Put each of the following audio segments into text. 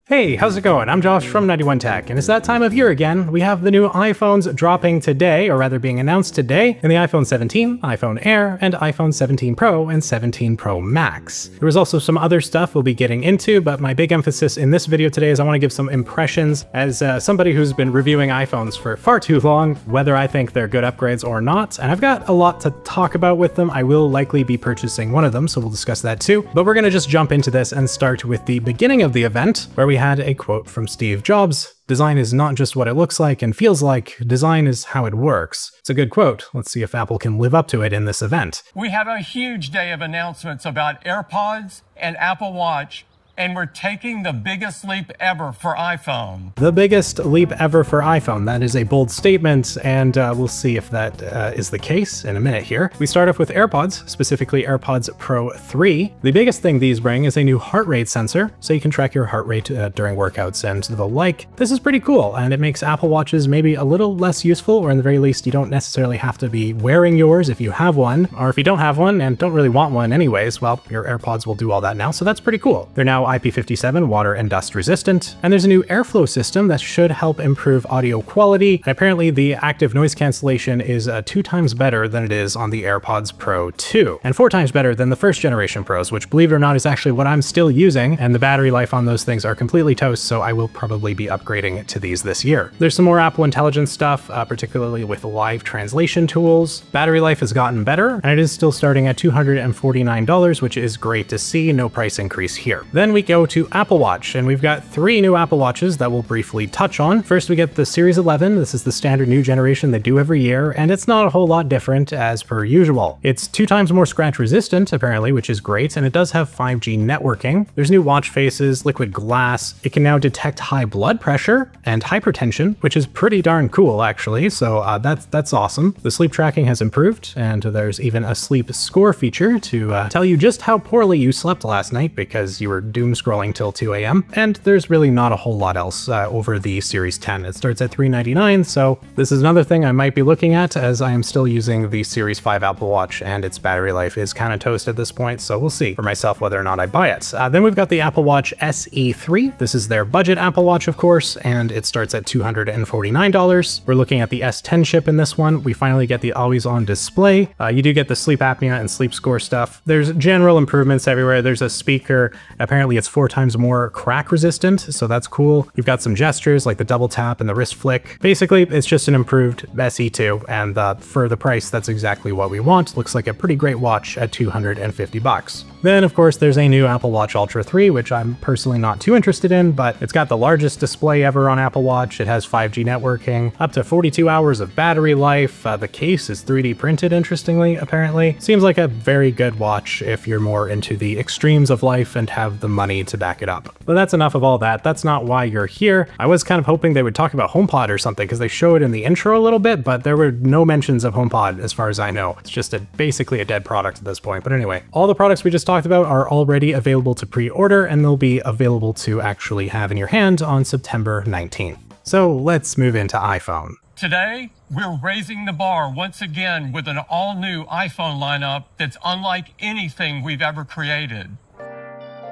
Hey, how's it going? I'm Josh from 91 Tech, and it's that time of year again. We have the new iPhones dropping today, or rather being announced today, in the iPhone 17, iPhone Air, and iPhone 17 Pro and 17 Pro Max. There was also some other stuff we'll be getting into, but my big emphasis in this video today is I want to give some impressions as somebody who's been reviewing iPhones for far too long, whether I think they're good upgrades or not, and I've got a lot to talk about with them. I will likely be purchasing one of them, so we'll discuss that too. But we're going to just jump into this and start with the beginning of the event, where we had a quote from Steve Jobs. "Design is not just what it looks like and feels like, design is how it works." It's a good quote. Let's see if Apple can live up to it in this event. We have a huge day of announcements about AirPods and Apple Watch, and we're taking the biggest leap ever for iPhone. The biggest leap ever for iPhone. That is a bold statement, and we'll see if that is the case in a minute here. We start off with AirPods, specifically AirPods Pro 3. The biggest thing these bring is a new heart rate sensor, so you can track your heart rate during workouts and the like. This is pretty cool, and it makes Apple Watches maybe a little less useful, or in the very least, you don't necessarily have to be wearing yours if you have one, or if you don't have one and don't really want one anyways, well, your AirPods will do all that now, so that's pretty cool. They're now IP57 water and dust resistant, and there's a new airflow system that should help improve audio quality, and apparently the active noise cancellation is 2 times better than it is on the AirPods Pro 2, and 4 times better than the first generation Pros, which, believe it or not, is actually what I'm still using, and the battery life on those things are completely toast, so I will probably be upgrading to these this year. There's some more Apple Intelligence stuff, particularly with live translation tools. Battery life has gotten better, and it is still starting at $249, which is great to see. No price increase here. Then we go to Apple Watch, and we've got 3 new Apple Watches that we'll briefly touch on. First, we get the Series 11. This is the standard new generation they do every year, and it's not a whole lot different as per usual. It's 2 times more scratch resistant, apparently, which is great, and it does have 5G networking. There's new watch faces, liquid glass. It can now detect high blood pressure and hypertension, which is pretty darn cool, actually, so that's awesome. The sleep tracking has improved, and there's even a sleep score feature to tell you just how poorly you slept last night because you were doom scrolling till 2 a.m. And there's really not a whole lot else over the Series 10. It starts at $399, so this is another thing I might be looking at, as I am still using the Series 5 Apple Watch and its battery life is kind of toast at this point, so we'll see for myself whether or not I buy it. Then we've got the Apple Watch SE3. This is their budget Apple Watch, of course, and it starts at $249. We're looking at the S10 chip in this one. We finally get the always-on display. You do get the sleep apnea and sleep score stuff. There's general improvements everywhere. There's a speaker. Apparently it's 4 times more crack resistant, so that's cool. You've got some gestures like the double tap and the wrist flick. Basically, it's just an improved SE2, and for the price, that's exactly what we want. Looks like a pretty great watch at $250. Then, of course, there's a new Apple Watch Ultra 3, which I'm personally not too interested in, but it's got the largest display ever on Apple Watch. It has 5G networking, up to 42 hours of battery life. The case is 3D printed, interestingly, apparently. Seems like a very good watch if you're more into the extremes of life and have the money to back it up. But that's enough of all that. That's not why you're here. I was kind of hoping they would talk about HomePod or something, because they show it in the intro a little bit, but there were no mentions of HomePod as far as I know. It's just basically a dead product at this point. But anyway, all the products we just talked about are already available to pre-order, and they'll be available to actually have in your hand on September 19th. So let's move into iPhone. Today, we're raising the bar once again with an all-new iPhone lineup that's unlike anything we've ever created.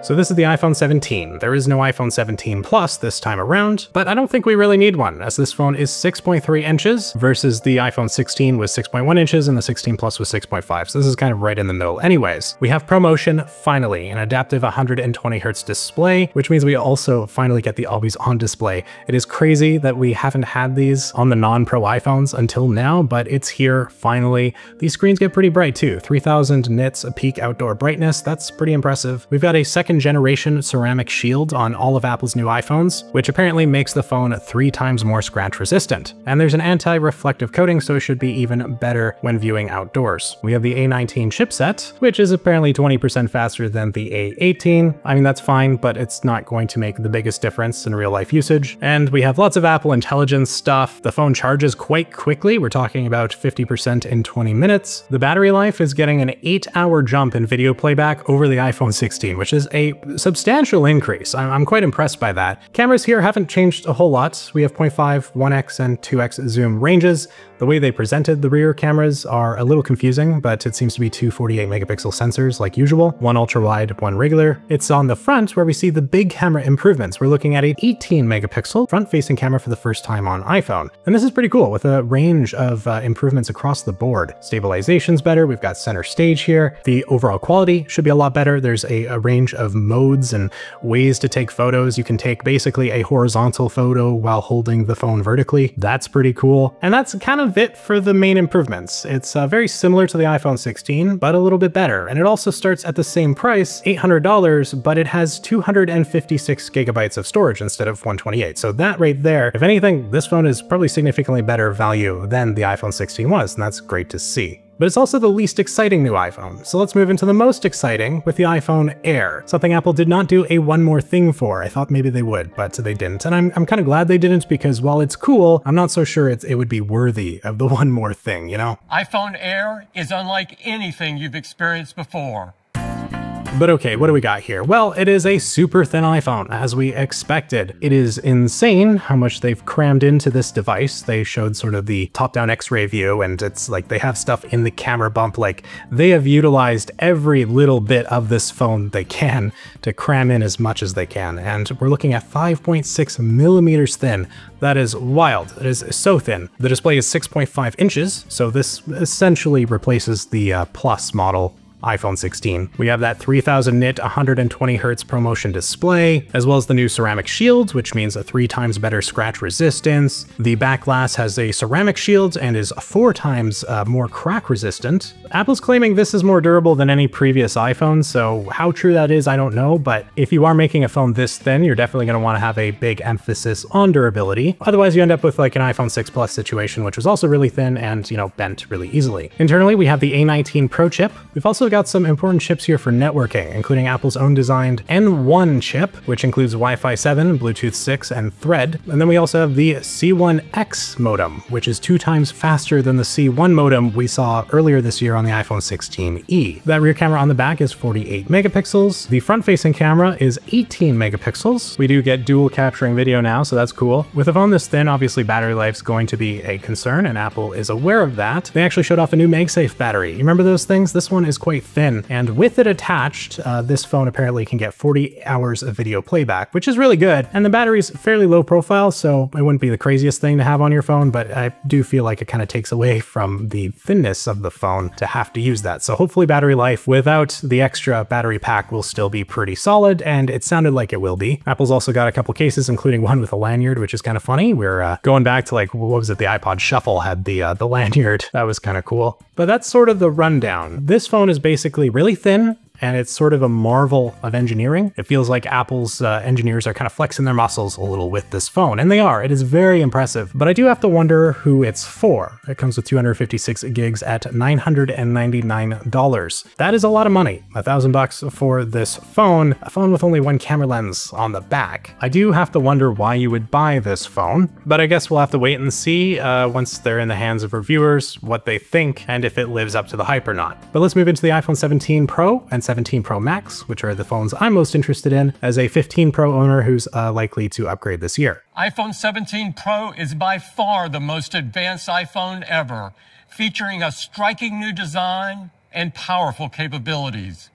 So this is the iPhone 17. There is no iPhone 17 Plus this time around, but I don't think we really need one, as this phone is 6.3 inches versus the iPhone 16 was 6.1 inches and the 16 Plus was 6.5, so this is kind of right in the middle. Anyways, we have ProMotion, finally, an adaptive 120Hz display, which means we also finally get the always-on display. It is crazy that we haven't had these on the non-Pro iPhones until now, but it's here, finally. These screens get pretty bright too, 3000 nits a peak outdoor brightness. That's pretty impressive. We've got a second generation ceramic shield on all of Apple's new iPhones, which apparently makes the phone 3 times more scratch resistant. And there's an anti-reflective coating, so it should be even better when viewing outdoors. We have the A19 chipset, which is apparently 20% faster than the A18. I mean, that's fine, but it's not going to make the biggest difference in real life usage. And we have lots of Apple Intelligence stuff. The phone charges quite quickly. We're talking about 50% in 20 minutes. The battery life is getting an 8-hour jump in video playback over the iPhone 16, which is a substantial increase. I'm quite impressed by that. Cameras here haven't changed a whole lot. We have 0.5, 1x, and 2x zoom ranges. The way they presented the rear cameras are a little confusing, but it seems to be two 48 megapixel sensors like usual, one ultra wide, one regular. It's on the front where we see the big camera improvements. We're looking at an 18 megapixel front-facing camera for the first time on iPhone. And this is pretty cool with a range of improvements across the board. Stabilization's better, we've got center stage here. The overall quality should be a lot better. There's a range of modes and ways to take photos. You can take basically a horizontal photo while holding the phone vertically. That's pretty cool. And that's kind of it for the main improvements. It's very similar to the iPhone 16, but a little bit better. And it also starts at the same price, $800, but it has 256 gigabytes of storage instead of 128. So that right there, if anything, this phone is probably significantly better value than the iPhone 16 was, and that's great to see. But it's also the least exciting new iPhone. So let's move into the most exciting with the iPhone Air, something Apple did not do a one more thing for. I thought maybe they would, but they didn't. And I'm kind of glad they didn't, because while it's cool, I'm not so sure it would be worthy of the one more thing, you know? iPhone Air is unlike anything you've experienced before. But okay, what do we got here? Well, it is a super thin iPhone, as we expected. It is insane how much they've crammed into this device. They showed sort of the top-down X-ray view, and it's like they have stuff in the camera bump. Like, they have utilized every little bit of this phone they can to cram in as much as they can. And we're looking at 5.6 millimeters thin. That is wild. It is so thin. The display is 6.5 inches, so this essentially replaces the Plus model iPhone 16. We have that 3000 nit 120 Hz ProMotion display, as well as the new ceramic shield, which means a 3 times better scratch resistance. The back glass has a ceramic shield and is 4 times more crack resistant. Apple's claiming this is more durable than any previous iPhone, so how true that is, I don't know, but if you are making a phone this thin, you're definitely going to want to have a big emphasis on durability. Otherwise, you end up with like an iPhone 6 Plus situation, which was also really thin and, you know, bent really easily. Internally, we have the A19 Pro chip. We've also got some important chips here for networking, including Apple's own designed N1 chip, which includes Wi-Fi 7, Bluetooth 6, and Thread. And then we also have the C1X modem, which is 2 times faster than the C1 modem we saw earlier this year on the iPhone 16e. That rear camera on the back is 48 megapixels. The front-facing camera is 18 megapixels. We do get dual capturing video now, so that's cool. With a phone this thin, obviously battery life's going to be a concern, and Apple is aware of that. They actually showed off a new MagSafe battery. You remember those things? This one is quite thin, and with it attached, this phone apparently can get 40 hours of video playback, which is really good. And the battery's fairly low profile, so it wouldn't be the craziest thing to have on your phone, but I do feel like it kind of takes away from the thinness of the phone to have to use that. So hopefully battery life without the extra battery pack will still be pretty solid, and it sounded like it will be. Apple's also got a couple cases, including one with a lanyard, which is kind of funny. We're going back to like, what was it? The iPod Shuffle had the lanyard. That was kind of cool. But that's sort of the rundown. This phone is basically really thin, and it's sort of a marvel of engineering. It feels like Apple's engineers are kind of flexing their muscles a little with this phone, and they are. It is very impressive, but I do have to wonder who it's for. It comes with 256 gigs at $999. That is a lot of money. $1,000 for this phone, a phone with only one camera lens on the back. I do have to wonder why you would buy this phone, but I guess we'll have to wait and see once they're in the hands of reviewers, what they think, and if it lives up to the hype or not. But let's move into the iPhone 17 Pro and 17 Pro Max, which are the phones I'm most interested in as a 15 Pro owner who's likely to upgrade this year. iPhone 17 Pro is by far the most advanced iPhone ever, featuring a striking new design and powerful capabilities.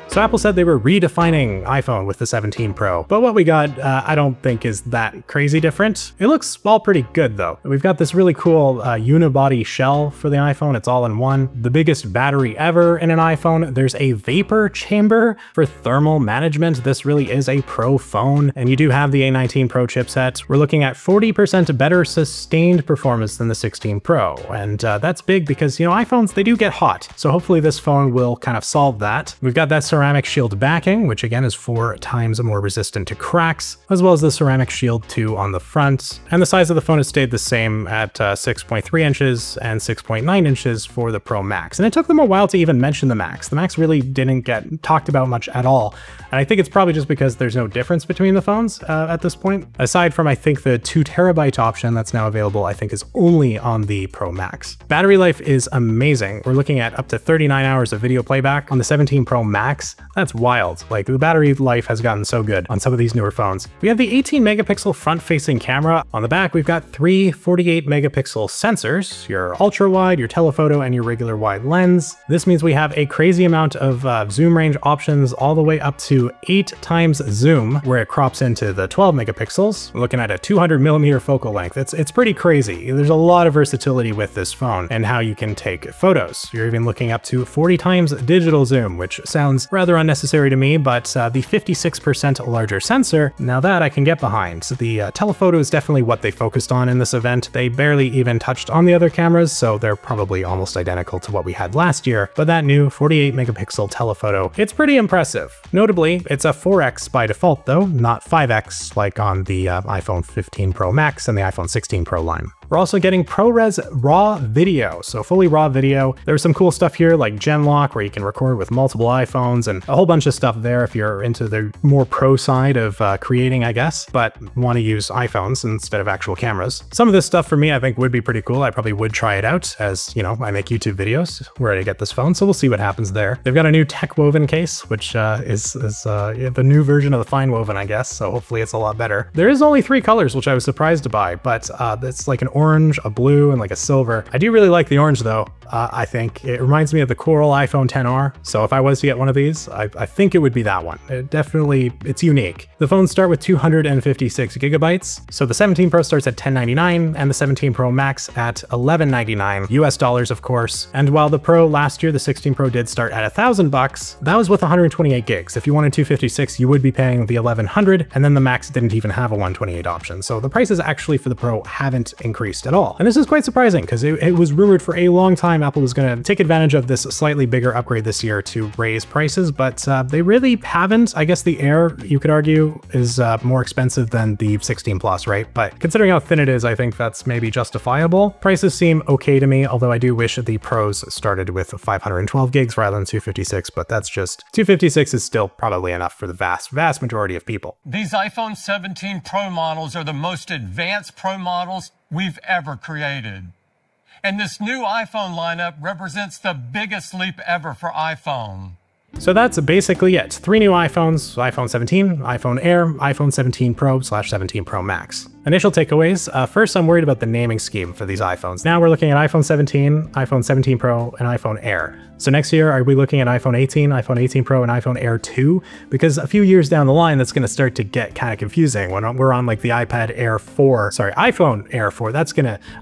So Apple said they were redefining iPhone with the 17 Pro, but what we got I don't think is that crazy different. It looks all pretty good though. We've got this really cool unibody shell for the iPhone. It's all in one. The biggest battery ever in an iPhone. There's a vapor chamber for thermal management. This really is a pro phone, and you do have the A19 Pro chipset. We're looking at 40% better sustained performance than the 16 Pro, and that's big because, you know, iPhones, they do get hot. So hopefully this phone will kind of solve that. We've got that ceramic shield backing, which again is 4 times more resistant to cracks, as well as the ceramic shield 2 on the front. And the size of the phone has stayed the same at 6.3 inches and 6.9 inches for the Pro Max. And it took them a while to even mention the Max. The Max really didn't get talked about much at all. And I think it's probably just because there's no difference between the phones at this point. Aside from, I think, the 2 terabyte option that's now available, I think is only on the Pro Max. Battery life is amazing. We're looking at up to 39 hours of video playback. On the 17 Pro Max, weeks. That's wild. Like, the battery life has gotten so good on some of these newer phones. We have the 18 megapixel front-facing camera. On the back, we've got three 48 megapixel sensors, your ultra wide, your telephoto, and your regular wide lens. This means we have a crazy amount of zoom range options, all the way up to 8 times zoom, where it crops into the 12 megapixels. We're looking at a 200 millimeter focal length. It's pretty crazy. There's a lot of versatility with this phone and how you can take photos. You're even looking up to 40 times digital zoom, which sounds rather unnecessary to me, but the 56% larger sensor, now that I can get behind. So the telephoto is definitely what they focused on in this event. They barely even touched on the other cameras, so they're probably almost identical to what we had last year, but that new 48 megapixel telephoto, it's pretty impressive. Notably, it's a 4x by default though, not 5x like on the iPhone 15 Pro Max and the iPhone 16 Pro line. We're also getting ProRes RAW video, so fully raw video. There's some cool stuff here like Gen Lock, where you can record with multiple iPhones, and a whole bunch of stuff there if you're into the more pro side of creating, I guess, but want to use iPhones instead of actual cameras. Some of this stuff for me, I think would be pretty cool. I probably would try it out, as you know, I make YouTube videos where I get this phone, so we'll see what happens there. They've got a new tech woven case, which is the new version of the fine woven, I guess, so hopefully it's a lot better. There is only 3 colors, which I was surprised to buy, but it's like an orange, a blue, and like a silver. I do really like the orange though. I think it reminds me of the Coral iPhone XR. So if I was to get one of these, I think it would be that one. It's unique. The phones start with 256 gigabytes. So the 17 Pro starts at $1099 and the 17 Pro Max at $1199 US dollars, of course. And while the Pro last year, the 16 Pro did start at $1,000, that was with 128 gigs. If you wanted 256, you would be paying the $1,100, and then the Max didn't even have a 128 option. So the prices actually for the Pro haven't increased at all. And this is quite surprising because it was rumored for a long time Apple was going to take advantage of this slightly bigger upgrade this year to raise prices, but they really haven't. I guess the Air, you could argue, is more expensive than the 16 Plus, right? But considering how thin it is, I think that's maybe justifiable. Prices seem okay to me, although I do wish the Pros started with 512 gigs rather than 256, but that's just 256 is still probably enough for the vast majority of people. These iPhone 17 Pro models are the most advanced Pro models we've ever created. And this new iPhone lineup represents the biggest leap ever for iPhone. So that's basically it. 3 new iPhones, iPhone 17, iPhone Air, iPhone 17 Pro / 17 Pro Max. Initial takeaways. First, I'm worried about the naming scheme for these iPhones. Now we're looking at iPhone 17, iPhone 17 Pro, and iPhone Air. So next year, are we looking at iPhone 18, iPhone 18 Pro, and iPhone Air 2? Because a few years down the line, that's going to start to get kind of confusing. When we're on like the iPad Air 4, sorry, iPhone Air 4,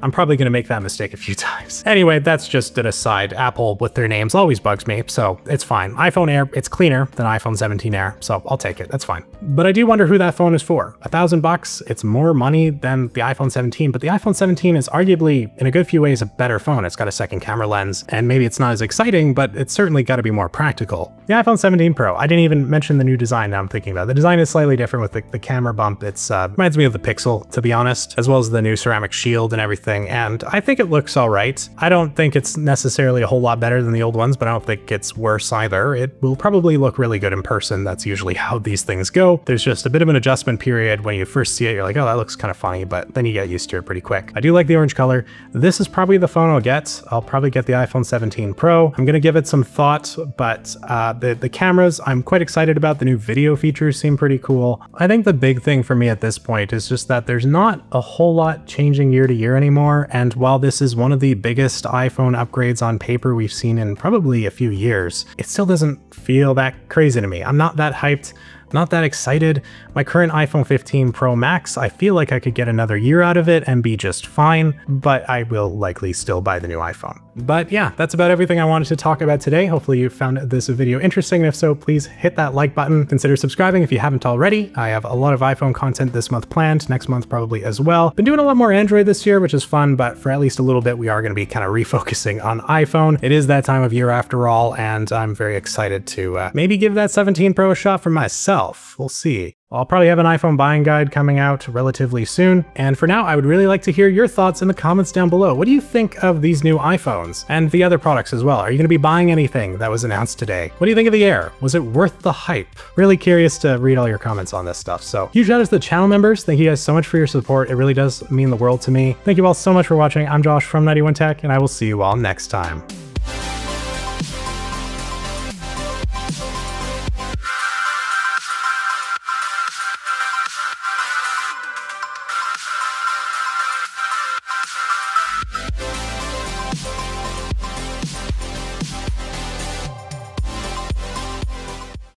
I'm probably going to make that mistake a few times. Anyway, that's just an aside. Apple with their names always bugs me, so it's fine. iPhone Air, it's cleaner than iPhone 17 Air, so I'll take it, that's fine. But I do wonder who that phone is for. $1,000, it's more money than the iPhone 17, but the iPhone 17 is arguably, in a good few ways, a better phone. It's got a second camera lens, and maybe it's not as exciting, but it's certainly got to be more practical. The iPhone 17 Pro, I didn't even mention the new design now I'm thinking about. The design is slightly different with the camera bump. It's reminds me of the Pixel, to be honest, as well as the new ceramic shield and everything, and I think it looks all right. I don't think it's necessarily a whole lot better than the old ones, but I don't think it's worse either. It will probably look really good in person. That's usually how these things go. There's just a bit of an adjustment period. When you first see it, you're like, oh, that looks kind of funny, but then you get used to it pretty quick. I do like the orange color. This is probably the phone I'll get. I'll probably get the iPhone 17 Pro. I'm gonna give it some thought, but the cameras, I'm quite excited about. The new video features seem pretty cool. I think the big thing for me at this point is just that there's not a whole lot changing year to year anymore, and while this is one of the biggest iPhone upgrades on paper we've seen in probably a few years, it still doesn't feel that crazy to me. I'm not that hyped. Not that excited. My current iPhone 15 Pro Max, I feel like I could get another year out of it and be just fine, but I will likely still buy the new iPhone. But yeah, that's about everything I wanted to talk about today. Hopefully you found this video interesting, and if so, please hit that like button. Consider subscribing if you haven't already. I have a lot of iPhone content this month planned, next month probably as well. Been doing a lot more Android this year, which is fun, but for at least a little bit, we are going to be kind of refocusing on iPhone. It is that time of year after all, and I'm very excited to maybe give that 17 Pro a shot for myself. We'll see. I'll probably have an iPhone buying guide coming out relatively soon. And for now, I would really like to hear your thoughts in the comments down below. What do you think of these new iPhones and the other products as well? Are you going to be buying anything that was announced today? What do you think of the Air? Was it worth the hype? Really curious to read all your comments on this stuff. So huge shout out to the channel members. Thank you guys so much for your support. It really does mean the world to me. Thank you all so much for watching. I'm Josh from 91 Tech, and I will see you all next time.